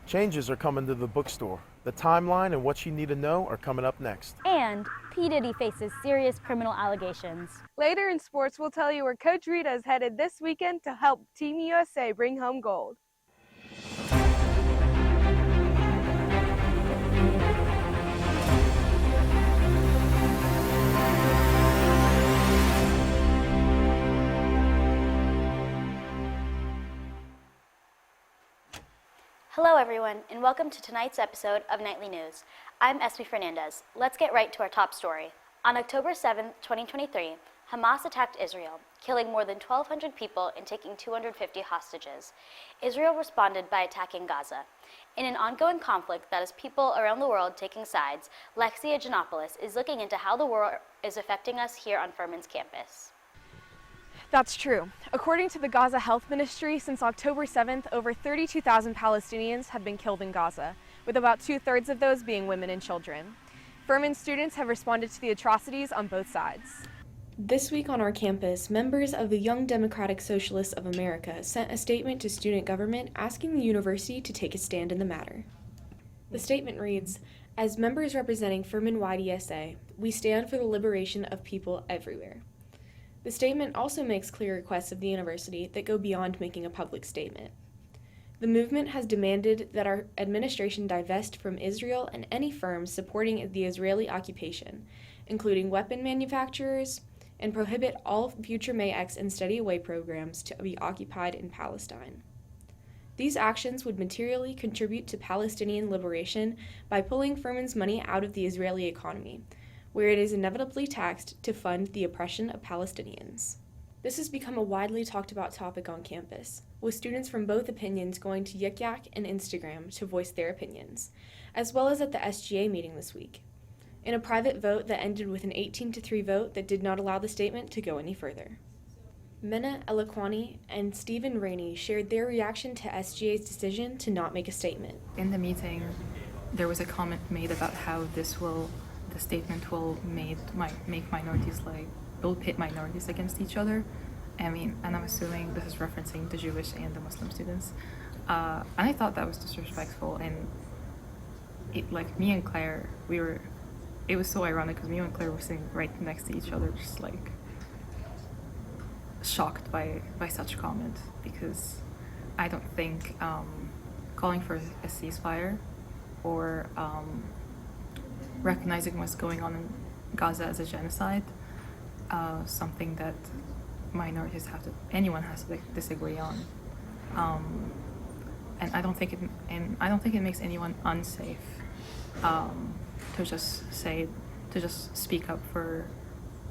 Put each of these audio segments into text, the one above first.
Changes are coming to the bookstore. The timeline and what you need to know are coming up next. And P. Diddy faces serious criminal allegations. Later in sports, we'll tell you where Coach Rita is headed this weekend to help Team USA bring home gold. Hello everyone, and welcome to tonight's episode of Nightly News. I'm Esmie Fernandez. Let's get right to our top story. On October 7, 2023, Hamas attacked Israel, killing more than 1,200 people and taking 250 hostages. Israel responded by attacking Gaza. In an ongoing conflict that has people around the world taking sides, Lexia Genopolous is looking into how the war is affecting us here on Furman's campus. That's true. According to the Gaza Health Ministry, since October 7th, over 32,000 Palestinians have been killed in Gaza, with about 2/3 of those being women and children. Furman students have responded to the atrocities on both sides. This week on our campus, members of the Young Democratic Socialists of America sent a statement to student government asking the university to take a stand in the matter. The statement reads, "As members representing Furman YDSA, we stand for the liberation of people everywhere." The statement also makes clear requests of the university that go beyond making a public statement. The movement has demanded that our administration divest from Israel and any firms supporting the Israeli occupation, including weapon manufacturers, and prohibit all future May-X and Study Away programs to be occupied in Palestine. These actions would materially contribute to Palestinian liberation by pulling Furman's money out of the Israeli economy, where it is inevitably taxed to fund the oppression of Palestinians. This has become a widely talked about topic on campus, with students from both opinions going to Yik Yak and Instagram to voice their opinions, as well as at the SGA meeting this week, in a private vote that ended with an 18-3 vote that did not allow the statement to go any further. Mena Elaquani and Stephen Rainey shared their reaction to SGA's decision to not make a statement. In the meeting, there was a comment made about how the statement will make minorities will pit minorities against each other. And I'm assuming this is referencing the Jewish and the Muslim students. And I thought that was disrespectful. And me and Claire, it was so ironic because me and Claire were sitting right next to each other, just shocked by such comment, because I don't think calling for a ceasefire or recognizing what's going on in Gaza as a genocide, something that anyone has to disagree on, and I don't think it makes anyone unsafe to just speak up for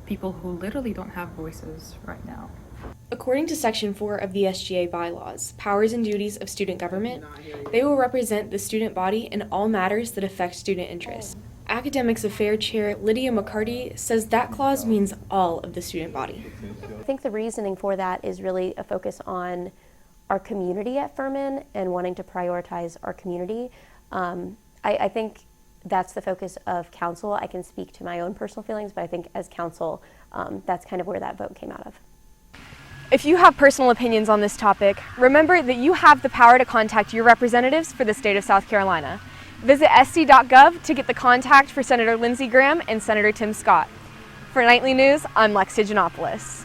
people who literally don't have voices right now. According to Section 4 of the SGA bylaws, powers and duties of student government, they will represent the student body in all matters that affect student interests. Academics Affairs Chair Lydia McCarty says that clause means all of the student body. I think the reasoning for that is really a focus on our community at Furman and wanting to prioritize our community. I think that's the focus of council. I can speak to my own personal feelings, but I think as council, that's kind of where that vote came out of. If you have personal opinions on this topic, remember that you have the power to contact your representatives for the state of South Carolina. Visit sc.gov to get the contact for Senator Lindsay Graham and Senator Tim Scott. For Nightly News, I'm Lexia Genopolous.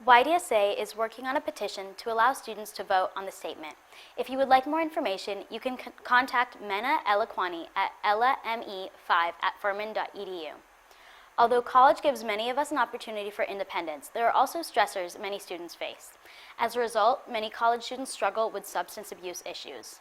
YDSA is working on a petition to allow students to vote on the statement. If you would like more information, you can contact Mena Elaquani at ellame5@furman.edu. Although college gives many of us an opportunity for independence, there are also stressors many students face. As a result, many college students struggle with substance abuse issues.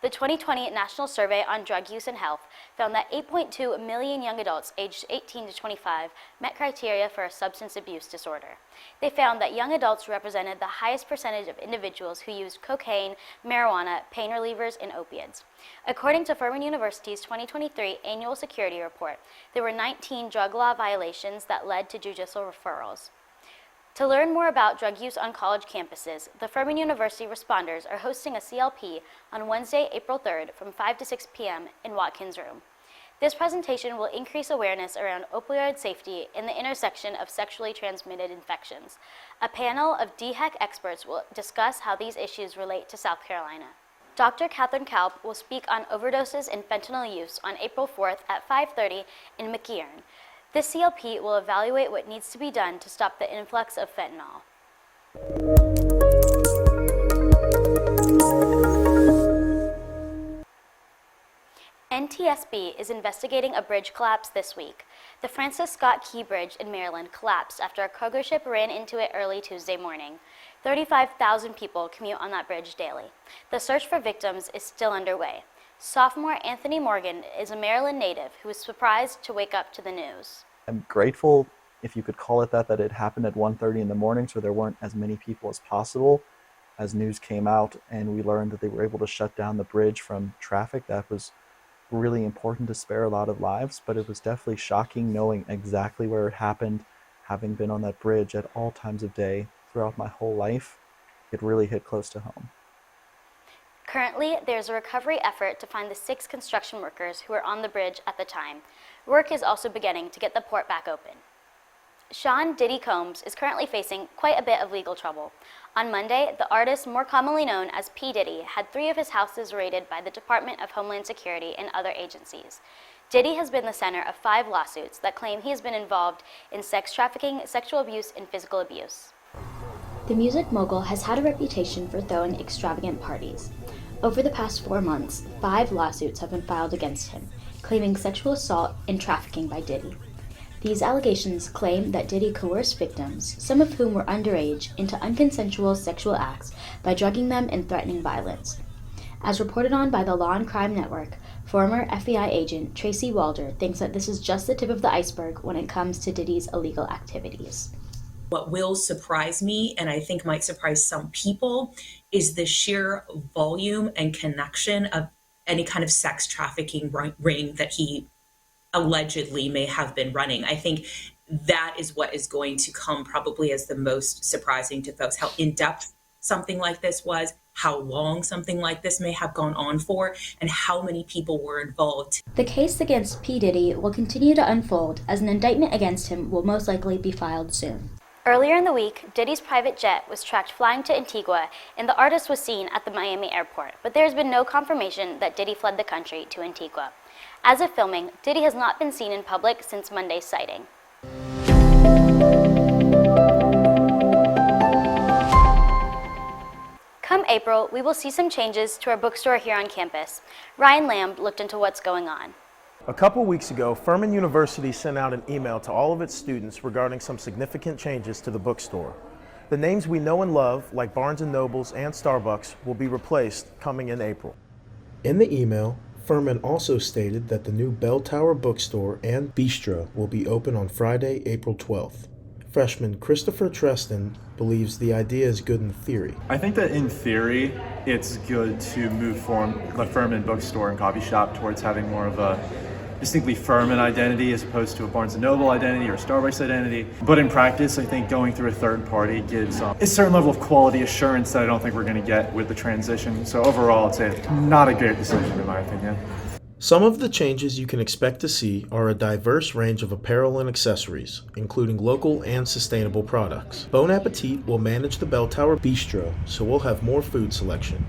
The 2020 National Survey on Drug Use and Health found that 8.2 million young adults aged 18 to 25 met criteria for a substance abuse disorder. They found that young adults represented the highest percentage of individuals who used cocaine, marijuana, pain relievers, and opiates. According to Furman University's 2023 Annual Security Report, there were 19 drug law violations that led to judicial referrals. To learn more about drug use on college campuses, the Furman University responders are hosting a CLP on Wednesday, April 3rd from 5 to 6 p.m. in Watkins Room. This presentation will increase awareness around opioid safety in the intersection of sexually transmitted infections. A panel of DHEC experts will discuss how these issues relate to South Carolina. Dr. Catherine Kalb will speak on overdoses and fentanyl use on April 4th at 5:30 in Maier. This CLP will evaluate what needs to be done to stop the influx of fentanyl. NTSB is investigating a bridge collapse this week. The Francis Scott Key Bridge in Maryland collapsed after a cargo ship ran into it early Tuesday morning. 35,000 people commute on that bridge daily. The search for victims is still underway. Sophomore Anthony Morgan is a Maryland native who was surprised to wake up to the news. I'm grateful, if you could call it that it happened at 1:30 in the morning, so there weren't as many people as possible. As news came out and we learned that they were able to shut down the bridge from traffic, that was really important to spare a lot of lives, but it was definitely shocking knowing exactly where it happened, having been on that bridge at all times of day throughout my whole life. It really hit close to home. Currently, there's a recovery effort to find the 6 construction workers who were on the bridge at the time. Work is also beginning to get the port back open. Sean Diddy Combs is currently facing quite a bit of legal trouble. On Monday, the artist, more commonly known as P. Diddy, had 3 of his houses raided by the Department of Homeland Security and other agencies. Diddy has been the center of 5 lawsuits that claim he has been involved in sex trafficking, sexual abuse, and physical abuse. The music mogul has had a reputation for throwing extravagant parties. Over the past 4 months, 5 lawsuits have been filed against him, claiming sexual assault and trafficking by Diddy. These allegations claim that Diddy coerced victims, some of whom were underage, into unconsensual sexual acts by drugging them and threatening violence. As reported on by the Law and Crime Network, former FBI agent Tracy Walder thinks that this is just the tip of the iceberg when it comes to Diddy's illegal activities. What will surprise me, and I think might surprise some people, is the sheer volume and connection of any kind of sex trafficking ring that he allegedly may have been running. I think that is what is going to come probably as the most surprising to folks, how in-depth something like this was, how long something like this may have gone on for, and how many people were involved. The case against P. Diddy will continue to unfold as an indictment against him will most likely be filed soon. Earlier in the week, Diddy's private jet was tracked flying to Antigua, and the artist was seen at the Miami airport, but there has been no confirmation that Diddy fled the country to Antigua. As of filming, Diddy has not been seen in public since Monday's sighting. Come April, we will see some changes to our bookstore here on campus. Ryan Lamb looked into what's going on. A couple weeks ago, Furman University sent out an email to all of its students regarding some significant changes to the bookstore. The names we know and love, like Barnes & Nobles and Starbucks, will be replaced coming in April. In the email, Furman also stated that the new Bell Tower Bookstore and Bistro will be open on Friday, April 12th. Freshman Christopher Treston believes the idea is good in theory. I think that in theory, it's good to move the Furman bookstore and coffee shop towards having more of a distinctly Furman identity as opposed to a Barnes & Noble identity or a Starbucks identity. But in practice, I think going through a third party gives a certain level of quality assurance that I don't think we're going to get with the transition. So overall, I'd say not a great decision in my opinion. Some of the changes you can expect to see are a diverse range of apparel and accessories, including local and sustainable products. Bon Appetit will manage the Bell Tower Bistro, so we'll have more food selection.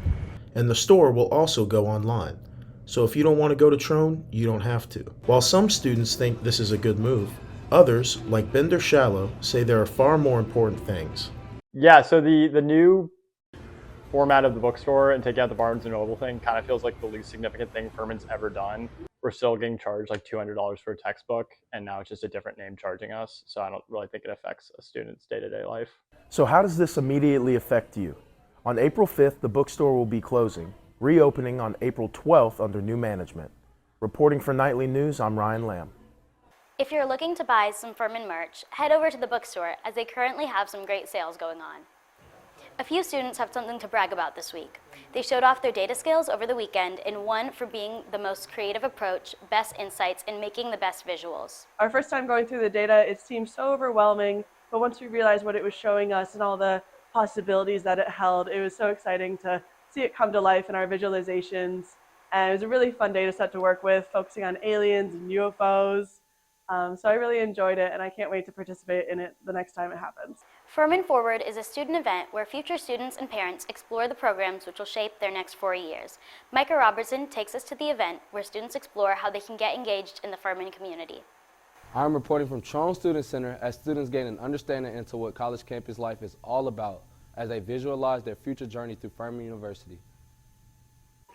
And the store will also go online. So if you don't want to go to Trone, you don't have to. While some students think this is a good move, others, like Bender Shallow, say there are far more important things. Yeah, so the new format of the bookstore and taking out the Barnes & Noble thing kind of feels like the least significant thing Furman's ever done. We're still getting charged like $200 for a textbook, and now it's just a different name charging us. So I don't really think it affects a student's day-to-day life. So how does this immediately affect you? On April 5th, the bookstore will be closing, reopening on April 12th under new management. Reporting for Nightly News, I'm Ryan Lamb. If you're looking to buy some Furman merch, head over to the bookstore as they currently have some great sales going on. A few students have something to brag about this week. They showed off their data skills over the weekend and won for being the most creative approach, best insights, and making the best visuals. Our first time going through the data, it seemed so overwhelming, but once we realized what it was showing us and all the possibilities that it held, it was so exciting to see it come to life in our visualizations. And it was a really fun data set to work with, focusing on aliens and UFOs. So I really enjoyed it, and I can't wait to participate in it the next time it happens. Furman Forward is a student event where future students and parents explore the programs which will shape their next 4 years. Micah Robertson takes us to the event where students explore how they can get engaged in the Furman community. I'm reporting from Trone Student Center as students gain an understanding into what college campus life is all about as they visualize their future journey through Furman University.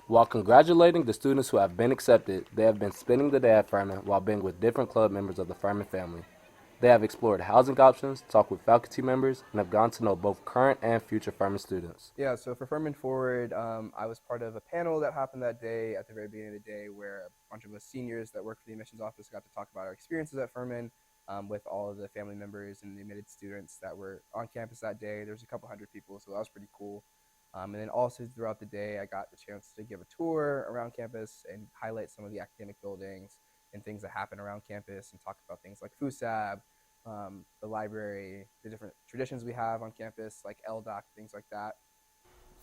While congratulating the students who have been accepted, they have been spending the day at Furman while being with different club members of the Furman family. They have explored housing options, talked with faculty members, and have gotten to know both current and future Furman students. Yeah, so for Furman Forward, I was part of a panel that happened that day at the very beginning of the day where a bunch of us seniors that work for the admissions office got to talk about our experiences at Furman with all of the family members and the admitted students that were on campus that day. There was a couple hundred people, so that was pretty cool. And then also throughout the day, I got the chance to give a tour around campus and highlight some of the academic buildings and things that happen around campus and talk about things like FUSAB, the library, the different traditions we have on campus, like LDOC, things like that.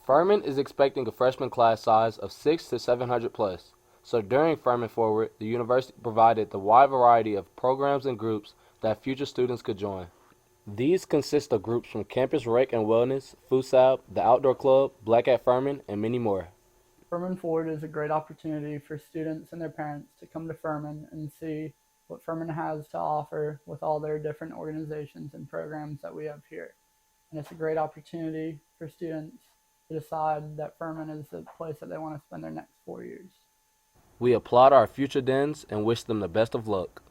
Furman is expecting a freshman class size of 600 to 700 plus. So during Furman Forward, the university provided the wide variety of programs and groups that future students could join. These consist of groups from Campus Rec and Wellness, FUSAB, the Outdoor Club, Black at Furman, and many more. Furman Forward is a great opportunity for students and their parents to come to Furman and see what Furman has to offer with all their different organizations and programs that we have here. And it's a great opportunity for students to decide that Furman is the place that they want to spend their next 4 years. We applaud our future Dens and wish them the best of luck.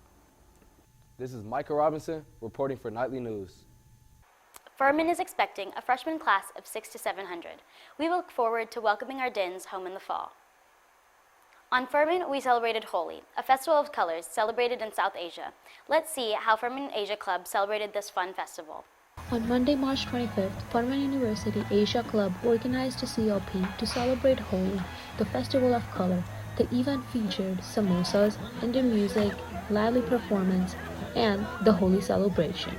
This is Micah Robinson reporting for Nightly News. Furman is expecting a freshman class of 600 to 700. We look forward to welcoming our Dins home in the fall. On Furman, we celebrated Holi, a festival of colors celebrated in South Asia. Let's see how Furman Asia Club celebrated this fun festival. On Monday, March 25th, Furman University Asia Club organized a CLP to celebrate Holi, the festival of color. The event featured samosas, Indian music, lively performance, and the Holi celebration.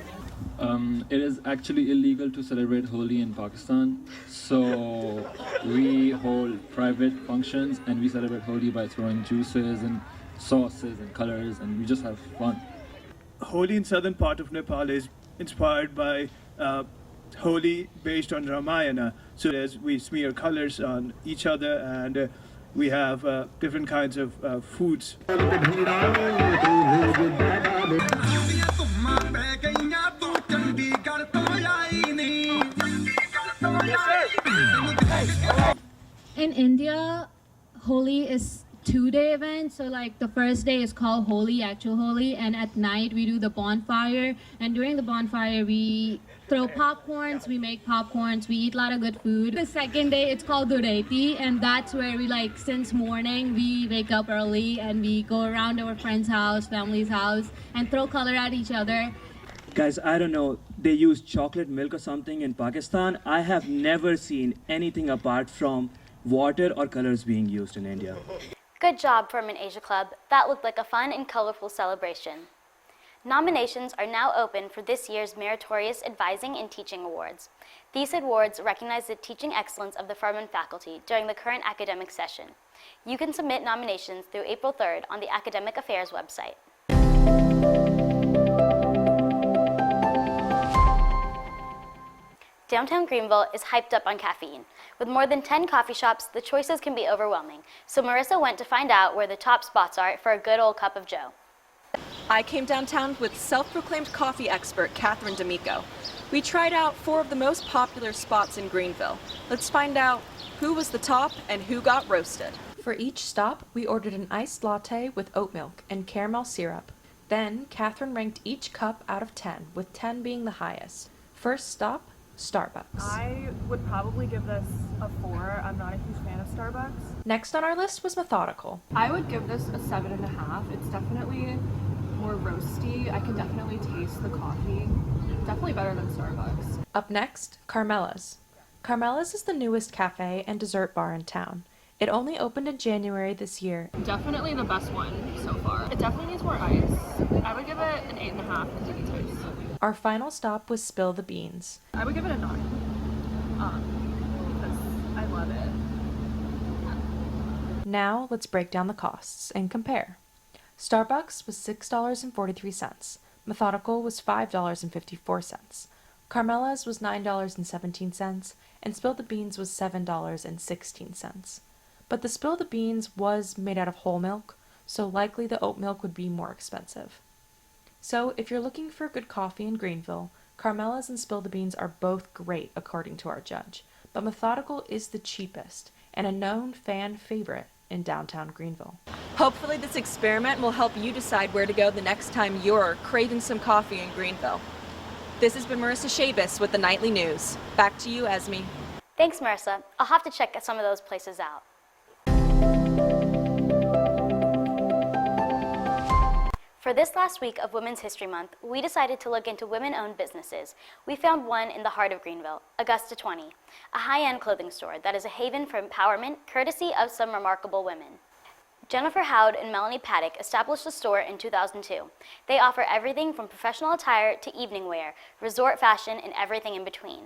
It is actually illegal to celebrate Holi in Pakistan, so we hold private functions and we celebrate Holi by throwing juices and sauces and colors, and we just have fun. Holi in southern part of Nepal is inspired by Holi based on Ramayana. So as we smear colors on each other, and we have different kinds of foods. In India, Holi is 2-day event. So like the first day is called Holi, actual Holi, and at night we do the bonfire. And during the bonfire we throw popcorns, we make popcorns, we eat a lot of good food. The second day it's called Dureti, and that's where we like since morning we wake up early and we go around our friend's house, family's house, and throw color at each other. Guys, I don't know, they use chocolate milk or something in Pakistan. I have never seen anything apart from water or colors being used in India. Good job, Furman Asia Club. That looked like a fun and colorful celebration. Nominations are now open for this year's Meritorious Advising and Teaching Awards. These awards recognize the teaching excellence of the Furman faculty during the current academic session. You can submit nominations through April 3rd on the Academic Affairs website. Downtown Greenville is hyped up on caffeine. With more than 10 coffee shops, the choices can be overwhelming. So Marissa went to find out where the top spots are for a good old cup of joe. I came downtown with self-proclaimed coffee expert Catherine D'Amico. We tried out 4 of the most popular spots in Greenville. Let's find out who was the top and who got roasted. For each stop, we ordered an iced latte with oat milk and caramel syrup. Then, Catherine ranked each cup out of 10, with 10 being the highest. First stop, Starbucks. I would probably give this a 4. I'm not a huge fan of Starbucks. Next on our list was Methodical. I would give this a 7.5. It's definitely more roasty. I can definitely taste the coffee. Definitely better than Starbucks. Up next, Carmela's. Carmela's is the newest cafe and dessert bar in town. It only opened in January this year. Definitely the best one so far. It definitely needs more ice. I would give it an 8.5 because it needs ice. Our final stop was Spill the Beans. I would give it a 9. Because I love it. Now let's break down the costs and compare. Starbucks was $6.43. Methodical was $5.54. Carmela's was $9.17, and Spill the Beans was $7.16. But the Spill the Beans was made out of whole milk, so likely the oat milk would be more expensive. So if you're looking for good coffee in Greenville, Carmela's and Spill the Beans are both great according to our judge, but Methodical is the cheapest and a known fan favorite in downtown Greenville. Hopefully this experiment will help you decide where to go the next time you're craving some coffee in Greenville. This has been Marissa Schabes with the Nightly News. Back to you, Esmie. Thanks, Marissa. I'll have to check some of those places out. For this last week of Women's History Month, we decided to look into women-owned businesses. We found one in the heart of Greenville, Augusta 20, a high-end clothing store that is a haven for empowerment courtesy of some remarkable women. Jennifer Howd and Melanie Paddock established the store in 2002. They offer everything from professional attire to evening wear, resort fashion, and everything in between.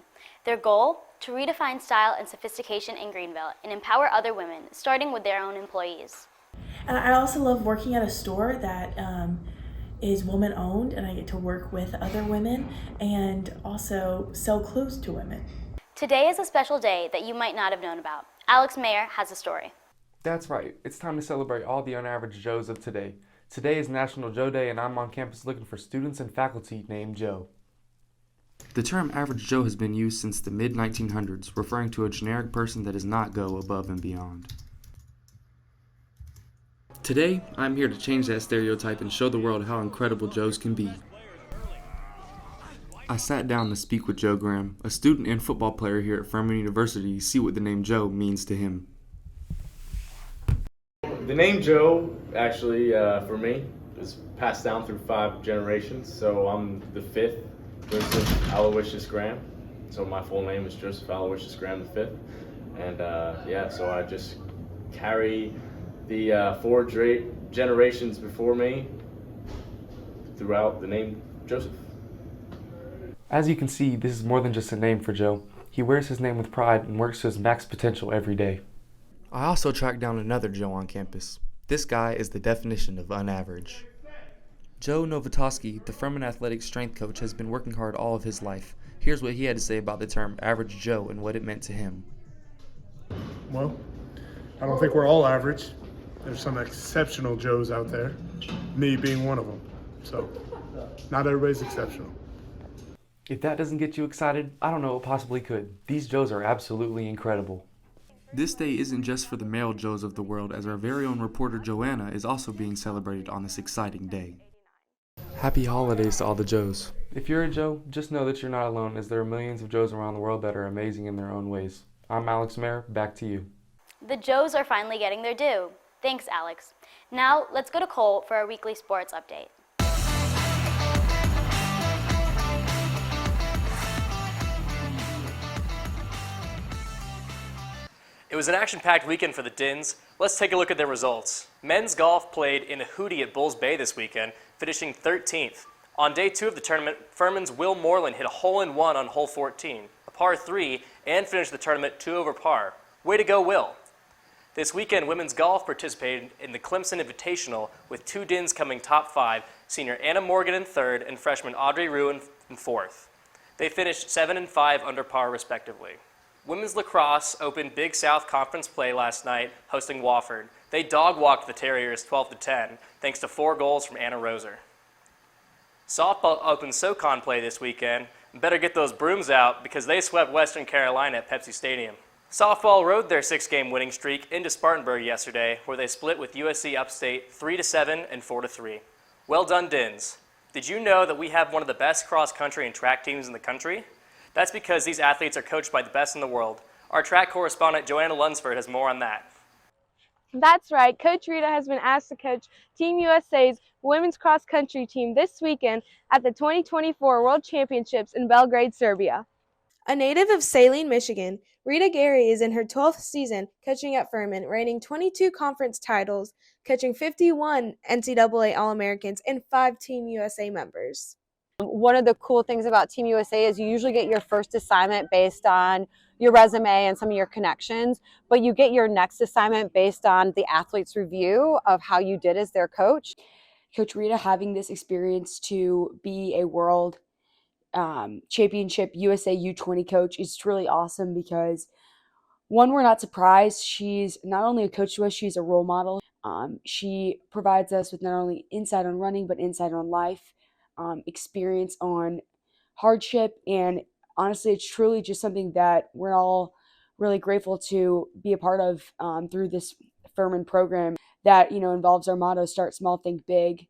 Their goal? To redefine style and sophistication in Greenville and empower other women, starting with their own employees. And I also love working at a store that is woman-owned, and I get to work with other women and also sell clothes to women. Today is a special day that you might not have known about. Alex Maier has a story. That's right. It's time to celebrate all the unaverage Joes of today. Today is National Joe Day, and I'm on campus looking for students and faculty named Joe. The term average Joe has been used since the mid-1900s, referring to a generic person that does not go above and beyond. Today, I'm here to change that stereotype and show the world how incredible Joes can be. I sat down to speak with Joe Graham, a student and football player here at Furman University, to see what the name Joe means to him. The name Joe, actually, for me, is passed down through 5 generations, so I'm the 5th, Joseph Aloysius Graham. So my full name is Joseph Aloysius Graham the 5th, and so I just carry the 4 generations before me throughout the name Joseph. As you can see, this is more than just a name for Joe. He wears his name with pride and works to his max potential every day. I also tracked down another Joe on campus. This guy is the definition of unaverage. Joe Novotosky, the Furman athletics strength coach, has been working hard all of his life. Here's what he had to say about the term average Joe and what it meant to him. Well, I don't think we're all average. There's some exceptional Joes out there, me being one of them. So, not everybody's exceptional. If that doesn't get you excited, I don't know what possibly could. These Joes are absolutely incredible. This day isn't just for the male Joes of the world, as our very own reporter Joanna is also being celebrated on this exciting day. Happy holidays to all the Joes. If you're a Joe, just know that you're not alone, as there are millions of Joes around the world that are amazing in their own ways. I'm Alex Maier, back to you. The Joes are finally getting their due. Thanks, Alex. Now, let's go to Cole for our weekly sports update. It was an action-packed weekend for the Dins. Let's take a look at their results. Men's golf played in a hootie at Bulls Bay this weekend, finishing 13th. On day 2 of the tournament, Furman's Will Moreland hit a hole-in-one on hole 14, a par 3, and finished the tournament 2 over par. Way to go, Will. This weekend, women's golf participated in the Clemson Invitational, with 2 Dins coming top 5, senior Anna Morgan in 3rd and freshman Audrey Rue in 4th. They finished 7 and 5 under par, respectively. Women's lacrosse opened Big South Conference play last night, hosting Wofford. They dog-walked the Terriers 12-10, thanks to 4 goals from Anna Roser. Softball opened SoCon play this weekend. Better get those brooms out, because they swept Western Carolina at Pepsi Stadium. Softball rode their 6-game winning streak into Spartanburg yesterday, where they split with USC Upstate 3-7 and 4-3. Well done, Dins. Did you know that we have one of the best cross-country and track teams in the country? That's because these athletes are coached by the best in the world. Our track correspondent, Joanna Lunsford, has more on that. That's right. Coach Rita has been asked to coach Team USA's women's cross-country team this weekend at the 2024 World Championships in Belgrade, Serbia. A native of Saline, Michigan, Rita Gary is in her 12th season coaching at Furman, reigning 22 conference titles, coaching 51 NCAA All-Americans and 5 Team USA members. One of the cool things about Team USA is you usually get your first assignment based on your resume and some of your connections, but you get your next assignment based on the athlete's review of how you did as their coach. Coach Rita having this experience to be a world championship USA U20 coach is really awesome because, one, we're not surprised. She's not only a coach to us, she's a role model. She provides us with not only insight on running, but insight on life, experience on hardship. And honestly, it's truly just something that we're all really grateful to be a part of through this Furman program that, involves our motto, start small, think big.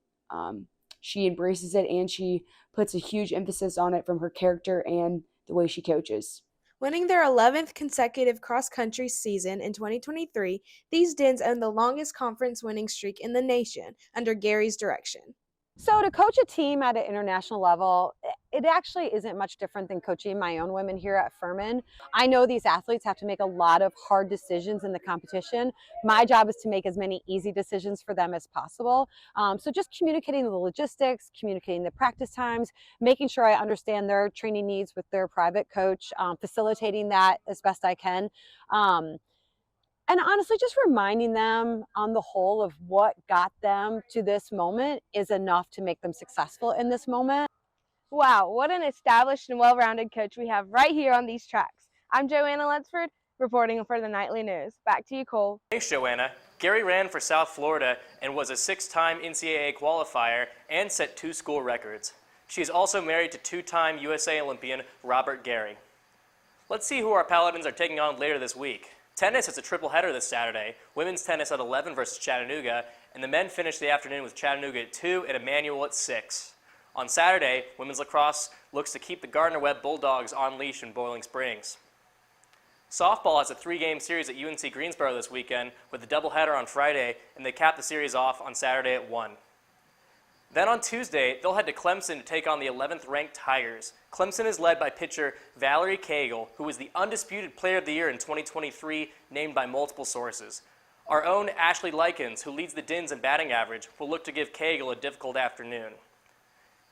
She embraces it, and she puts a huge emphasis on it from her character and the way she coaches. Winning their 11th consecutive cross-country season in 2023, these Dins own the longest conference winning streak in the nation under Gary's direction. So to coach a team at an international level, it actually isn't much different than coaching my own women here at Furman. I know these athletes have to make a lot of hard decisions in the competition. My job is to make as many easy decisions for them as possible. So just communicating the logistics, communicating the practice times, making sure I understand their training needs with their private coach, facilitating that as best I can. And honestly, just reminding them on the whole of what got them to this moment is enough to make them successful in this moment. Wow, what an established and well-rounded coach we have right here on these tracks. I'm Joanna Lunsford, reporting for the Nightly News. Back to you, Cole. Thanks, Joanna. Gary ran for South Florida and was a 6-time NCAA qualifier and set 2 school records. She is also married to 2-time USA Olympian Robert Gary. Let's see who our Paladins are taking on later this week. Tennis is a triple header this Saturday. Women's tennis at 11 versus Chattanooga, and the men finish the afternoon with Chattanooga at 2 and Emmanuel at 6. On Saturday, women's lacrosse looks to keep the Gardner-Webb Bulldogs on leash in Boiling Springs. Softball has a 3-game series at UNC Greensboro this weekend with a doubleheader on Friday, and they cap the series off on Saturday at 1. Then on Tuesday, they'll head to Clemson to take on the 11th-ranked Tigers. Clemson is led by pitcher Valerie Cagle, who was the undisputed Player of the Year in 2023, named by multiple sources. Our own Ashley Likens, who leads the Dins in batting average, will look to give Cagle a difficult afternoon.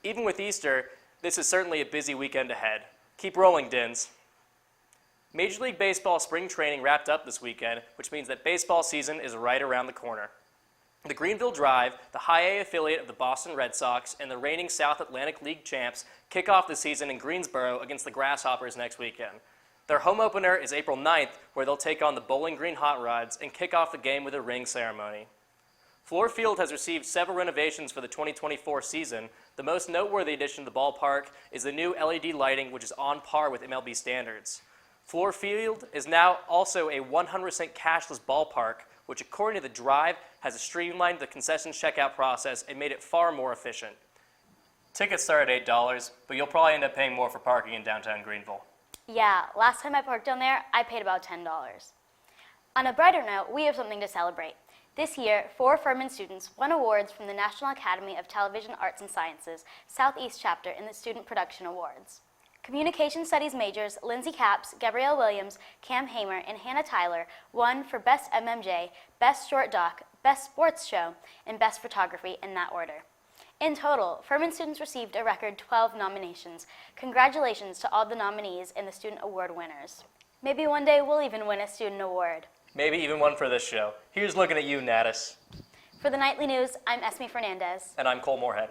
Even with Easter, this is certainly a busy weekend ahead. Keep rolling, Dins. Major League Baseball spring training wrapped up this weekend, which means that baseball season is right around the corner. The Greenville Drive, the High A affiliate of the Boston Red Sox, and the reigning South Atlantic League champs kick off the season in Greensboro against the Grasshoppers next weekend. Their home opener is April 9th, where they'll take on the Bowling Green Hot Rods and kick off the game with a ring ceremony. Fluor Field has received several renovations for the 2024 season. The most noteworthy addition to the ballpark is the new LED lighting, which is on par with MLB standards. Fluor Field is now also a 100% cashless ballpark, which according to the Drive has streamlined the concession checkout process and made it far more efficient. Tickets start at $8, but you'll probably end up paying more for parking in downtown Greenville. Yeah, last time I parked down there, I paid about $10. On a brighter note, we have something to celebrate. This year, 4 Furman students won awards from the National Academy of Television Arts and Sciences Southeast Chapter in the Student Production Awards. Communication Studies majors Lindsay Capps, Gabrielle Williams, Cam Hamer, and Hannah Tyler won for Best MMJ, Best Short Doc, Best Sports Show, and Best Photography in that order. In total, Furman students received a record 12 nominations. Congratulations to all the nominees and the student award winners. Maybe one day we'll even win a student award. Maybe even one for this show. Here's looking at you, Natus. For the Nightly News, I'm Esmie Fernandez. And I'm Cole Morehead.